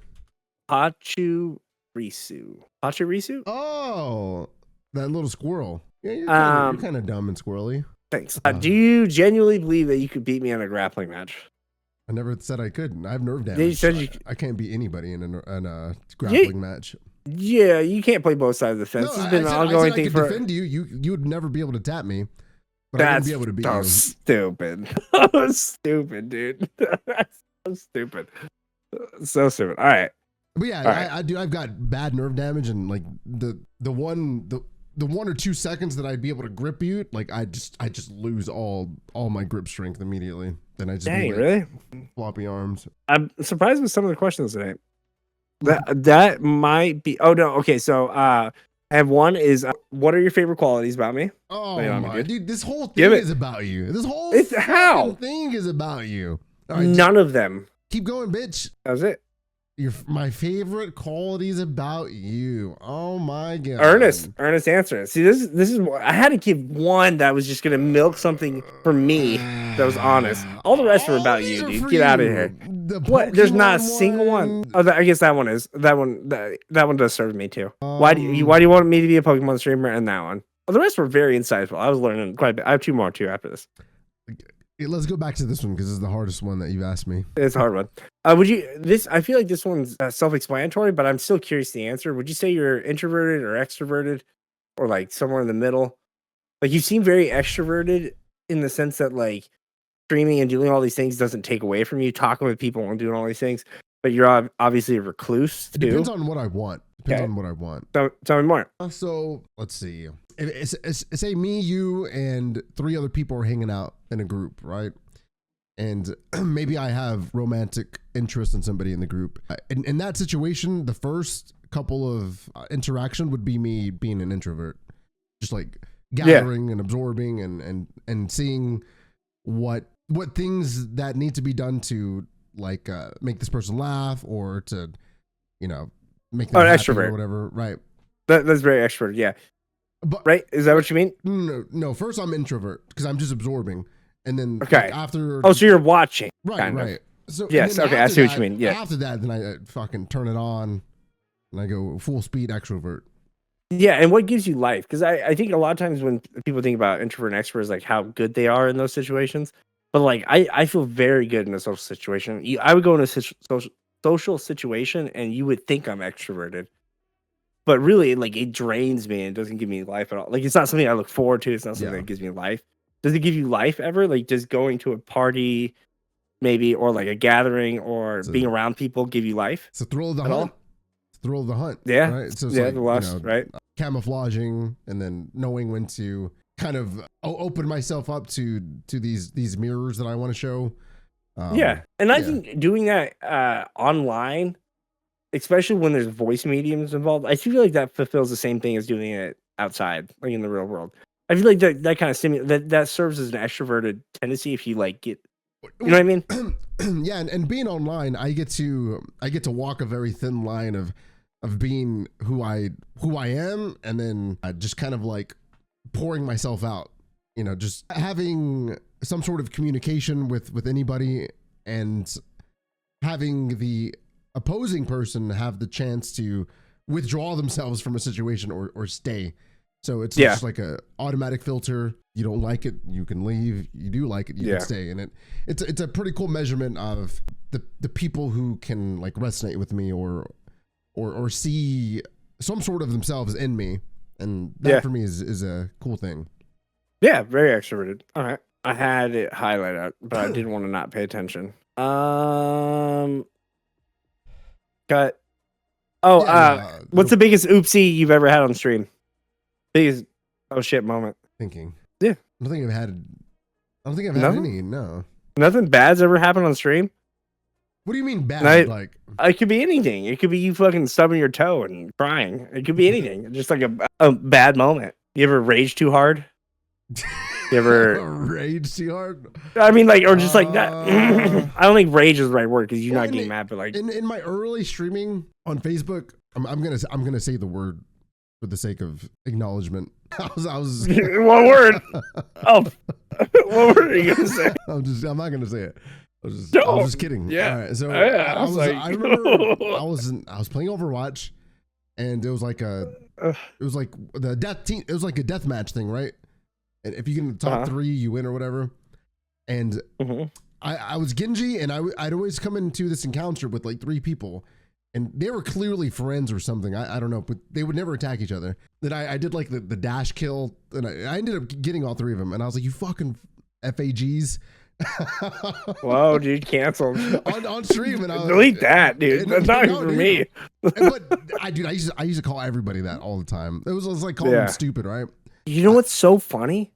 Pachirisu?
Oh, that little squirrel. Yeah, you're kind of dumb and squirrely.
Thanks. Do you genuinely believe that you could beat me in a grappling match?
I never said I could. I have nerve damage.
You said
I can't beat anybody in a grappling match.
Yeah, you can't play both sides of the fence.
No,
This has been an ongoing thing for...
defend you. You would never be able to tap me. But I wouldn't be able to beat you.
Stupid. Stupid, dude. That's so stupid. So stupid. All right.
But yeah, right. I've got bad nerve damage, and like the 1 or 2 seconds that I'd be able to grip you, like I just lose all my grip strength immediately. Then I just
really
floppy arms.
I'm surprised with some of the questions today. That might be. Oh no. Okay, so I have one. Is what are your favorite qualities about me?
Oh my dude, this whole thing is about you. This whole thing is about you.
Right, none of them.
Keep going, bitch.
That was it.
My favorite qualities about you. Oh my god.
Earnest answer. See, this is I had to give one that was just gonna milk something for me that was honest. All the rest are about you, dude. Get out of here. What? There's not a single one. Oh, I guess that one is. That one does serve me too. Why do you want me to be a Pokemon streamer and that one? Well, the rest were very insightful. I was learning quite a bit. I have 2 more too after this.
Let's go back to this one because this is the hardest one that you've asked me.
It's a hard one. I feel like this one's self-explanatory, but I'm still curious the answer. Would you say you're introverted or extroverted, or like somewhere in the middle? Like you seem very extroverted in the sense that like streaming and doing all these things doesn't take away from you talking with people and doing all these things, but you're obviously a recluse too.
It depends on what I want. Depends on what I want.
Tell me more.
So let's see. Say me, you, and 3 other people are hanging out in a group, right? And maybe I have romantic interest in somebody in the group. In that situation, the first couple of interaction would be me being an introvert, just like gathering and absorbing and seeing what things that need to be done to like make this person laugh or to make them happy
extrovert
or whatever, right?
That's very extrovert, yeah.
But
right, is that what you mean?
No. First, I'm introvert because I'm just absorbing, and then after.
Oh, so you're watching,
right?
So yes, okay, I see what you mean. Yeah.
After that, then I fucking turn it on, and I go full speed extrovert.
Yeah, and what gives you life? Because I think a lot of times when people think about introvert and extrovert, like how good they are in those situations. But like I feel very good in a social situation. I would go in a social situation, and you would think I'm extroverted. But really, like, it drains me and doesn't give me life at all. Like, it's not something I look forward to. It's not something that gives me life. Does it give you life ever? Like, does going to a party, maybe, or like a gathering, or being around people give you life?
It's a thrill of the hunt. It's thrill of the hunt.
Yeah.
Right? So it's
like, the lust, right?
Camouflaging and then knowing when to kind of open myself up to these mirrors that I want to show.
And I think doing that online, especially when there's voice mediums involved, I feel like that fulfills the same thing as doing it outside, like in the real world. I feel like that kind of that serves as an extroverted tendency if you like get, you know what I mean?
Yeah, and being online, I get to walk a very thin line of being who I am, and then just kind of like pouring myself out, just having some sort of communication with anybody, and having the opposing person have the chance to withdraw themselves from a situation or stay. So it's just like a automatic filter. You don't like it, you can leave. You do like it, you can stay. And it's a pretty cool measurement of the people who can like resonate with me or see some sort of themselves in me. And that for me is a cool thing.
Yeah, very extroverted. All right. I had it highlighted, but I didn't want to not pay attention. Cut. Oh, what's the biggest oopsie you've ever had on stream? Biggest oh shit moment.
Thinking.
Yeah.
I don't think I've had any, no.
Nothing bad's ever happened on stream?
What do you mean bad? Like
it could be anything. It could be you fucking stubbing your toe and crying. It could be anything. Just like a bad moment. You ever rage too hard? You ever
rage too hard?
I mean, like, or just like that. I don't think rage is the right word because you're not getting mad, but like
in my early streaming on Facebook, I'm gonna say the word for the sake of acknowledgement. I was
one word. Oh, what word are you gonna say?
I'm not gonna say it. I was just kidding.
Yeah.
All right, so
I
remember I was playing Overwatch, and it was like the death team. It was like a death match thing, right? And if you get in the top 3, you win or whatever. And I was Genji, and I'd always come into this encounter with like 3 people, and they were clearly friends or something. I don't know, but they would never attack each other. Then I did like the dash kill, and I ended up getting all 3 of them. And I was like, you fucking FAGs.
Whoa, dude, canceled
on stream, and I was,
delete that, dude. That's not even for me.
But I used to call everybody that all the time. It was like calling them stupid, right?
You know what's so funny?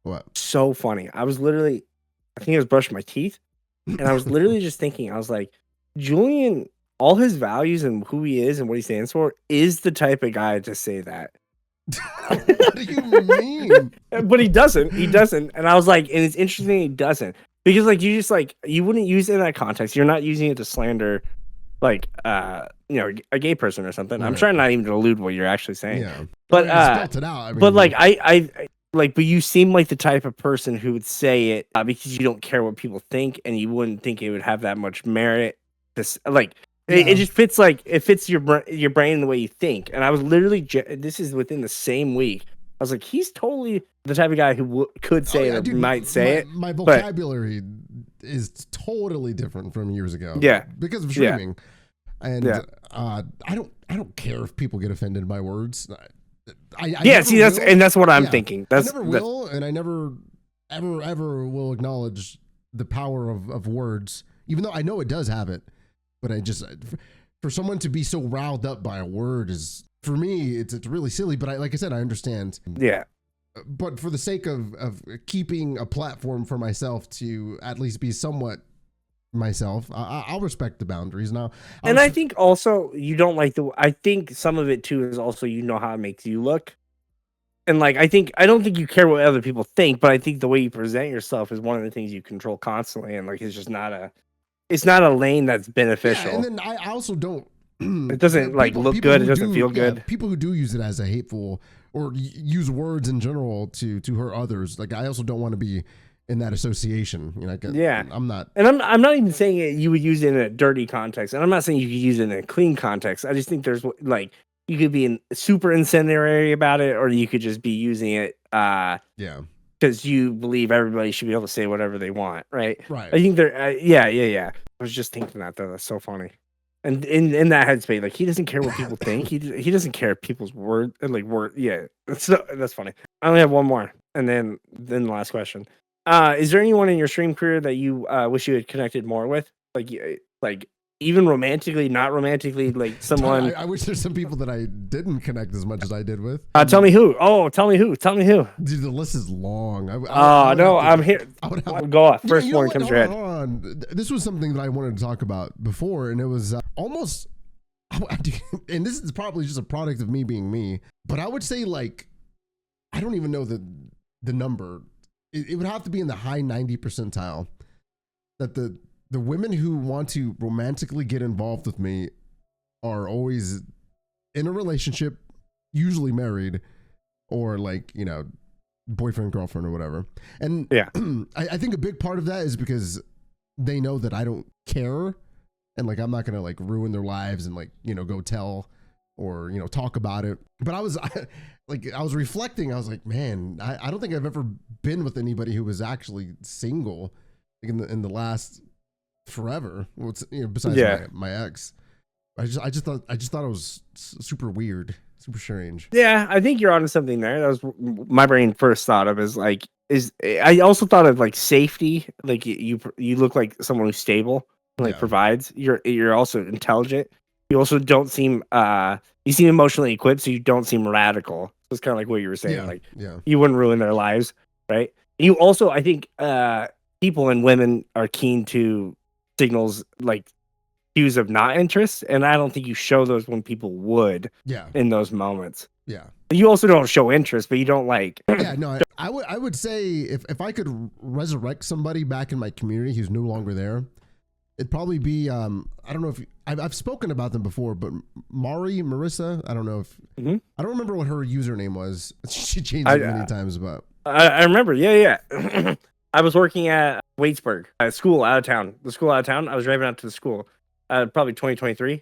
What?
So funny. I think I was brushing my teeth, and I was literally just thinking, I was like, Julian, all his values and who he is and what he stands for is the type of guy to say that.
What do you mean?
But he doesn't. And I was like, and it's interesting he doesn't. Because like you wouldn't use it in that context. You're not using it to slander like a gay person or something. Right. I'm trying not even to allude what you're actually saying. Yeah. But
spelled it out. I mean,
but like I but you seem like the type of person who would say it because you don't care what people think, and you wouldn't think it would have that much merit. It just fits your brain the way you think. And I was literally this is within the same week. I was like, he's totally the type of guy who could say it or might say it.
My vocabulary is totally different from years ago.
Yeah,
because of streaming. And I don't care if people get offended by words.
That's what I'm thinking.
I never will, and I never ever will acknowledge the power of words, even though I know it does have it. But I just, for someone to be so riled up by a word is, for me, it's really silly. But like I said, I understand.
Yeah.
But for the sake of keeping a platform for myself to at least be somewhat myself, I'll respect the boundaries now.
I think also you don't like I think some of it too is also how it makes you look. And like, I don't think you care what other people think, but I think the way you present yourself is one of the things you control constantly. And like, it's just not a lane that's beneficial.
Yeah, and then I also don't.
It doesn't like look good. It doesn't feel good.
People who do use it as a hateful or use words in general to hurt others. Like, I also don't want to be in that association. I'm not.
And I'm not even saying you would use it in a dirty context. And I'm not saying you could use it in a clean context. I just think there's like, you could be super incendiary about it, or you could just be using it. Because you believe everybody should be able to say whatever they want, right?
Right.
I think I was just thinking that though. That's so funny. And in that headspace, like, he doesn't care what people think. He doesn't care people's word. Yeah. That's funny. I only have one more, and then the last question. Is there anyone in your stream career that you wish you had connected more with? Like even romantically, not romantically, like someone.
I wish there's some people that I didn't connect as much as I did with.
Tell me who. Oh, tell me who.
Dude, the list is long.
No, I'm here. Go off. First one comes to your head.
Hold on. This was something that I wanted to talk about before, and it was almost. And this is probably just a product of me being me, but I would say, like, I don't even know the number. It would have to be in the high 90 percentile that the women who want to romantically get involved with me are always in a relationship, usually married, or like, boyfriend, girlfriend, or whatever. And
yeah,
I think a big part of that is because they know that I don't care, and like, I'm not gonna like ruin their lives and like, go tell or talk about it. But I was reflecting. I was like, man, I don't think I've ever been with anybody who was actually single in the last forever. Well, besides my ex. I just thought it was super weird, super strange.
Yeah, I think you're onto something there. That was my brain first thought of I also thought of like safety. Like you look like someone who's stable, like provides. You're also intelligent. You also don't seem you seem emotionally equipped, so you don't seem radical. So it's kind of like what you were saying. You wouldn't ruin their lives, right? You also, I think, people and women are keen to signals like cues of not interest, and I don't think you show those when people would in those moments. You also don't show interest, but you don't like
I would say if I could resurrect somebody back in my community who's no longer there, it'd probably be I don't know if I've spoken about them before, but Marissa, I don't know if I don't remember what her username was. She changed it many times, but
I remember. I was working at Waitsburg, a school out of town. The school out of town. I was driving out to the school. Probably 2023,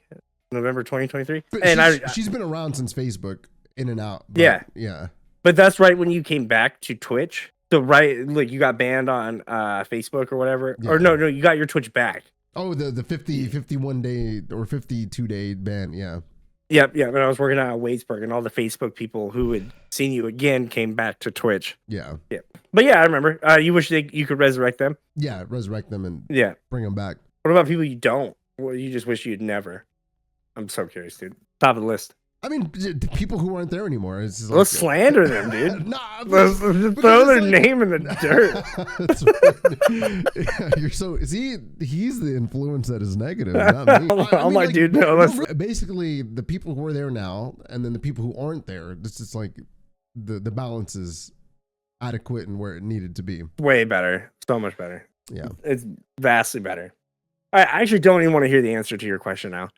November 2023.
And she's been around since Facebook, in and out.
But, yeah. But that's right when you came back to Twitch. So like you got banned on Facebook or whatever. Yeah. Or no, you got your Twitch back.
Oh, the 51 day or 52 day ban. Yeah.
Yep. But I was working out at Waitsburg, and all the Facebook people who had seen you again came back to Twitch.
Yeah.
But I remember. You wish you could resurrect them.
Yeah, resurrect them and bring them back.
What about people you don't? Well, you just wish you'd never. I'm so curious, dude. Top of the list.
I mean, the people who aren't there anymore. It's just
let's slander them, dude. Let's throw their name in the
dirt. You're so. He's the influence that is negative, not me.
I'm like, dude, no.
Basically, the people who are there now, and then the people who aren't there. It's just like the balance is adequate and where it needed to be.
Way better. So much better.
Yeah,
it's vastly better. I actually don't even want to hear the answer to your question now.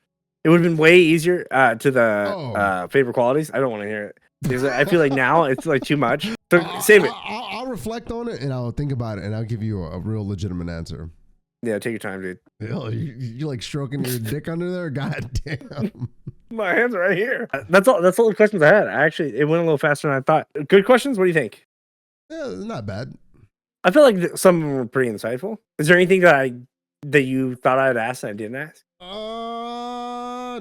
It would have been way easier to the favorite qualities. I don't want to hear it because I feel like now it's like too much. So save it.
I'll reflect on it and I'll think about it and I'll give you a real legitimate answer.
Yeah, take your time, dude.
You like stroking your dick under there? God damn.
My hands are right here. That's all the questions I had. It went a little faster than I thought. Good questions. What do you think?
Yeah, not bad.
I feel like some of them were pretty insightful. Is there anything that you thought I'd ask and I didn't ask?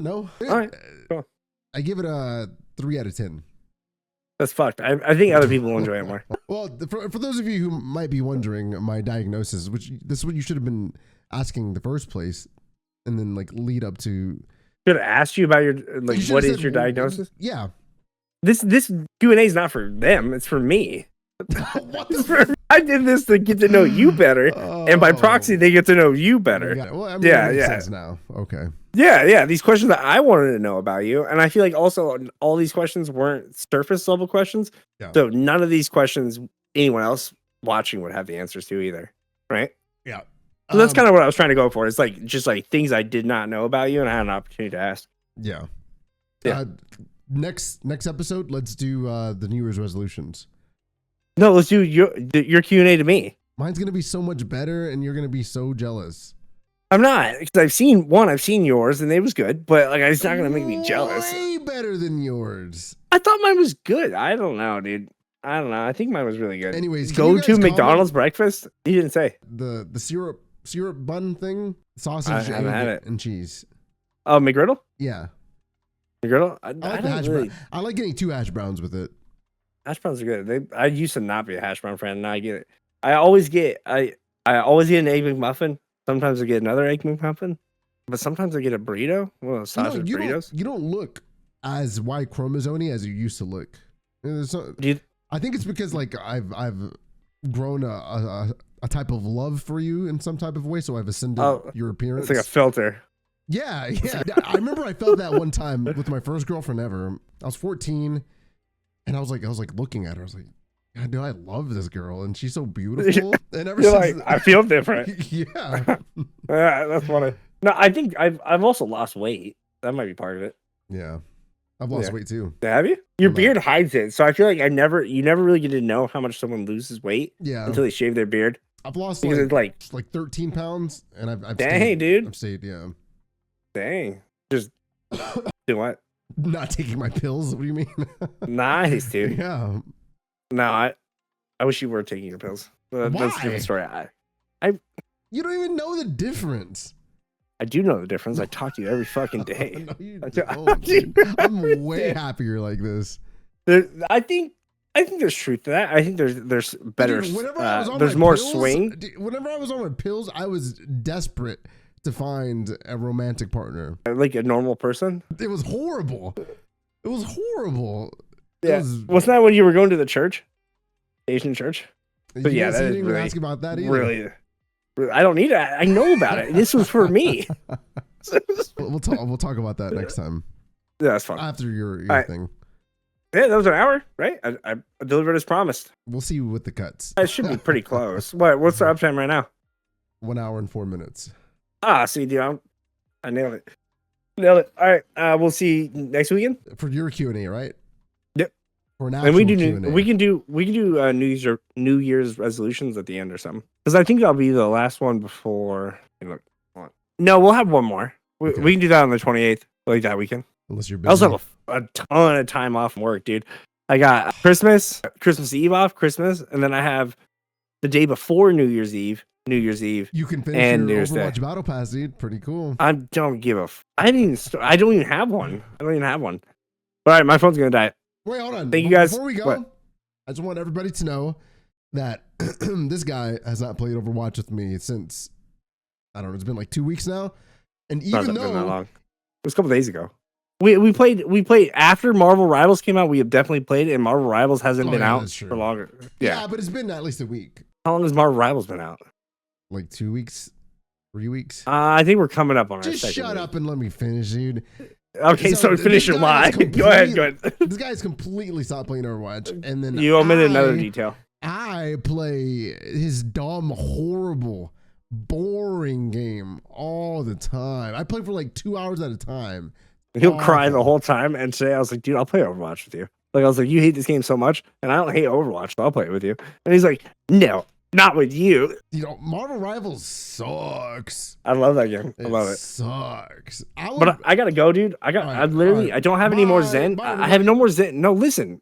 No.
All right, cool.
I give it a 3 out of 10.
That's fucked. I think other people will enjoy it more.
Well, for those of you who might be wondering my diagnosis, this is what you should have been asking in the first place, and then like lead up to.
Should have asked you about your what is your diagnosis?
Yeah.
This QnA is not for them. It's for me. I did this to get to know you better, and by proxy, they get to know you better.
Well, I mean, that makes sense now. Okay.
Yeah. These questions that I wanted to know about you, and I feel like also all these questions weren't surface level questions, so none of these questions anyone else watching would have the answers to either, right?
Yeah.
So that's kind of what I was trying to go for. It's like just like things I did not know about you, and I had an opportunity to ask.
Yeah. Next episode, let's do the New Year's resolutions.
No, let's do your QnA to me.
Mine's gonna be so much better, and you're gonna be so jealous.
I'm not, because I've seen yours, and it was good, but like it's not gonna make me jealous.
Way better than yours.
I thought mine was good. I don't know, dude. I don't know. I think mine was really good.
Anyways,
go to McDonald's breakfast. You didn't say
the syrup bun thing, sausage and cheese.
Oh, McGriddle.
Yeah,
McGriddle.
I like getting 2 hash browns with it.
Hash browns are good. I used to not be a hash brown fan. Now I get it. I always get an egg McMuffin. Sometimes I get another egg McMuffin, but sometimes I get a burrito. Well, sausage burritos.
You don't look as Y chromosome as you used to look. I think it's because like I've grown a type of love for you in some type of way, so I've ascended your appearance.
It's like a filter.
Yeah. I remember I felt that one time with my first girlfriend ever. I was 14. And I was like looking at her. I was like, God, dude, I love this girl, and she's so beautiful. And ever since,
I feel different.
Yeah,
that's funny. No, I think I've also lost weight. That might be part of it.
Yeah, I've lost weight too.
Have you? Your beard hides it, so I feel like you never really get to know how much someone loses weight.
Yeah,
until they shave their beard.
I've lost
like
13 pounds, and I've
dang, dude.
I've stayed, yeah.
Dang, just do what?
Not taking my pills? What do you mean?
Nice, dude.
Yeah.
No, I wish you were taking your pills. That's a
Why?
different story.
You don't even know the difference.
I do know the difference. I talk to you every fucking day.
No, you
I do-
don't, dude. I'm way happier like this.
I think there's truth to that. I think there's better.
Dude, whenever I was on
there's
my
more
pills,
swing.
Whenever I was on my pills, I was desperate to find a romantic partner.
Like a normal person.
It was horrible. It was horrible.
Yeah. Wasn't that when you were going to the church, Asian church? But yeah, that
you
is
didn't even
really,
ask about that either.
really. I don't need it. I know about it. This was for me.
We'll talk about that next time
Yeah, that's fine.
after your
right.
thing.
Yeah, that was an hour, right? I delivered as promised.
We'll see with the cuts.
It should be pretty close. What's the uptime right now?
1 hour and 4 minutes.
See, dude, I nailed it. Nailed it. All right. We'll see next weekend
For your QnA, right?
Yep.
For an
And we
actual
do
Q&A.
we can do New Year's resolutions at the end or something. Because I think that'll be the last one before. Look, hold on. No, we'll have one more.
Okay.
We can do that on the 28th, like that weekend.
Unless you're
I
busy.
also have a ton of time off from work, dude. I got Christmas Eve off, and then I have the day before New Year's Eve.
You can finish
and
your
there's
Overwatch Battle Pass, dude. Pretty cool.
I don't give a. I don't even have one. All right, my phone's gonna die.
Wait, hold on.
Thank you guys.
Before we go,
What?
I just want everybody to know that this guy has not played Overwatch with me since, I don't know, it's been like 2 weeks now. And even
Been that
though
long. It was a couple days ago. We played after Marvel Rivals came out. We have definitely played it, and Marvel Rivals hasn't been out
that's true.
for longer.
yeah, but it's been at least a week.
How long has Marvel Rivals been out?
Like 2 weeks, 3 weeks.
I think we're coming up on our
Just
second
shut
week.
up and let me finish, dude.
Okay, so finish your lie. Go ahead.
This guy's completely stopped playing Overwatch, and then
You omitted another detail.
I play his dumb, horrible, boring game all the time. I play for like 2 hours at a time.
He'll cry the whole time and say, I was like, dude, I'll play Overwatch with you. Like, I was like, you hate this game so much, and I don't hate Overwatch, so I'll play it with you. And he's like, no, not with you.
You know, Marvel Rivals sucks.
I love that game. I love it.
Sucks.
But I gotta go, dude. I don't have any more Zen. I have no more Zen. No, listen.